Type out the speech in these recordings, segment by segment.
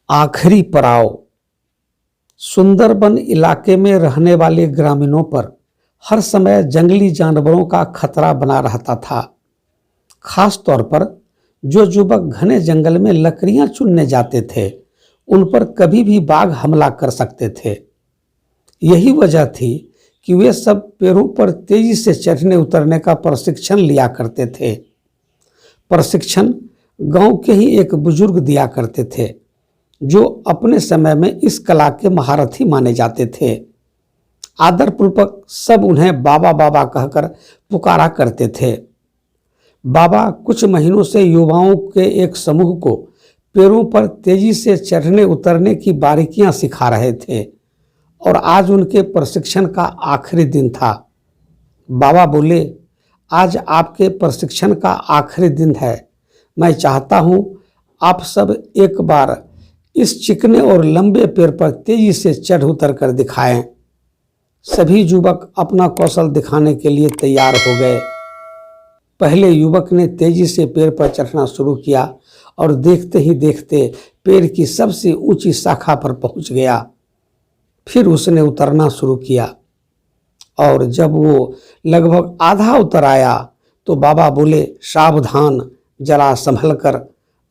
आखिरी पड़ाव। सुंदरबन इलाके में रहने वाले ग्रामीणों पर हर समय जंगली जानवरों का खतरा बना रहता था। खास तौर पर जो युवक घने जंगल में लकड़ियां चुनने जाते थे, उन पर कभी भी बाघ हमला कर सकते थे। यही वजह थी कि वे सब पेड़ों पर तेजी से चढ़ने उतरने का प्रशिक्षण लिया करते थे। प्रशिक्षण गांव के ही एक बुजुर्ग दिया करते थे, जो अपने समय में इस कला के महारथी माने जाते थे। आदरपूर्वक सब उन्हें बाबा बाबा कहकर पुकारा करते थे। बाबा कुछ महीनों से युवाओं के एक समूह को पेड़ों पर तेजी से चढ़ने उतरने की बारीकियां सिखा रहे थे और आज उनके प्रशिक्षण का आखिरी दिन था। बाबा बोले, आज आपके प्रशिक्षण का आखिरी दिन है। मैं चाहता हूं आप सब एक बार इस चिकने और लंबे पेड़ पर तेजी से चढ़ उतर कर दिखाएं। सभी युवक अपना कौशल दिखाने के लिए तैयार हो गए। पहले युवक ने तेजी से पेड़ पर चढ़ना शुरू किया और देखते ही देखते पेड़ की सबसे ऊंची शाखा पर पहुंच गया। फिर उसने उतरना शुरू किया और जब वो लगभग आधा उतर आया तो बाबा बोले, सावधान, जरा संभल कर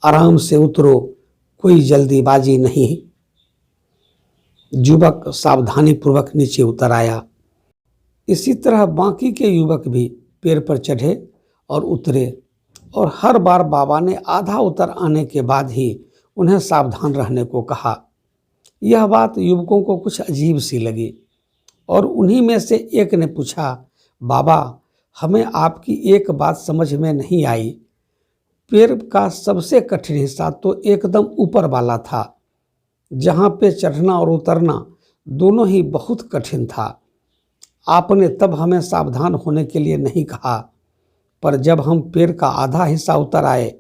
आराम से उतरो, कोई जल्दीबाजी नहीं। युवक सावधानी पूर्वक नीचे उतर आया। इसी तरह बाकी के युवक भी पेड़ पर चढ़े और उतरे और हर बार बाबा ने आधा उतर आने के बाद ही उन्हें सावधान रहने को कहा। यह बात युवकों को कुछ अजीब सी लगी और उन्हीं में से एक ने पूछा, बाबा, हमें आपकी एक बात समझ में नहीं आई। पेड़ का सबसे कठिन हिस्सा तो एकदम ऊपर वाला था, जहाँ पे चढ़ना और उतरना दोनों ही बहुत कठिन था। आपने तब हमें सावधान होने के लिए नहीं कहा, पर जब हम पेड़ का आधा हिस्सा उतर आए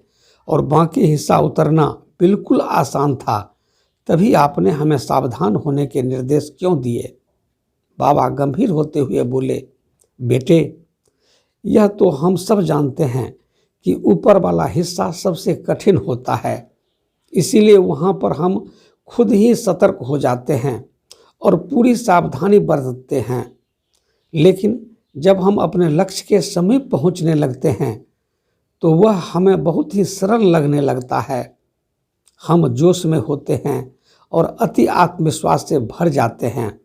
और बाकी हिस्सा उतरना बिल्कुल आसान था, तभी आपने हमें सावधान होने के निर्देश क्यों दिए? बाबा गंभीर होते हुए बोले, बेटे, यह तो हम सब जानते हैं कि ऊपर वाला हिस्सा सबसे कठिन होता है, इसीलिए वहाँ पर हम खुद ही सतर्क हो जाते हैं और पूरी सावधानी बरतते हैं। लेकिन जब हम अपने लक्ष्य के समीप पहुँचने लगते हैं तो वह हमें बहुत ही सरल लगने लगता है। हम जोश में होते हैं और अति आत्मविश्वास से भर जाते हैं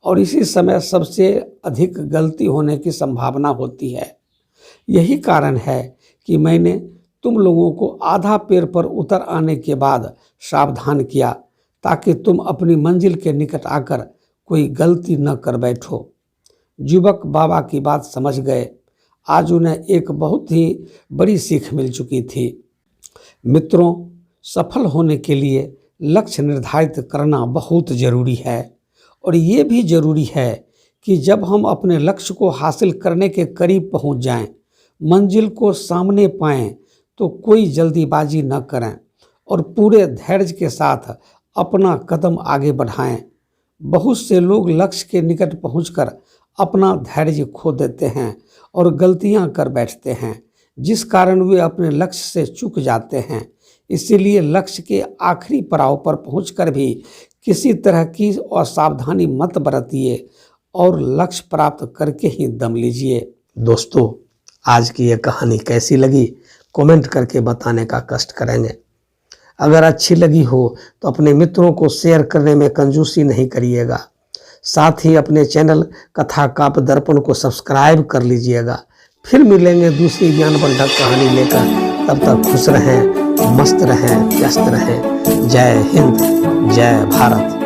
और इसी समय सबसे अधिक गलती होने की संभावना होती है। यही कारण है कि मैंने तुम लोगों को आधा पेड़ पर उतर आने के बाद सावधान किया, ताकि तुम अपनी मंजिल के निकट आकर कोई गलती न कर बैठो। युवक बाबा की बात समझ गए। आज उन्हें एक बहुत ही बड़ी सीख मिल चुकी थी। मित्रों, सफल होने के लिए लक्ष्य निर्धारित करना बहुत ज़रूरी है और ये भी ज़रूरी है कि जब हम अपने लक्ष्य को हासिल करने के करीब पहुंच जाएं, मंजिल को सामने पाएं, तो कोई जल्दीबाजी न करें और पूरे धैर्य के साथ अपना कदम आगे बढ़ाएं। बहुत से लोग लक्ष्य के निकट पहुंचकर अपना धैर्य खो देते हैं और गलतियां कर बैठते हैं, जिस कारण वे अपने लक्ष्य से चूक जाते हैं। इसीलिए लक्ष्य के आखिरी पड़ाव पर पहुंचकर भी किसी तरह की असावधानी मत बरतिए और लक्ष्य प्राप्त करके ही दम लीजिए। दोस्तों, आज की ये कहानी कैसी लगी कमेंट करके बताने का कष्ट करेंगे। अगर अच्छी लगी हो तो अपने मित्रों को शेयर करने में कंजूसी नहीं करिएगा। साथ ही अपने चैनल कथा काव्य दर्पण को सब्सक्राइब कर लीजिएगा। फिर मिलेंगे दूसरी ज्ञानवर्धक कहानी लेकर। तब तक खुश रहें, मस्त रहें, व्यस्त रहें। जय हिंद, जय भारत।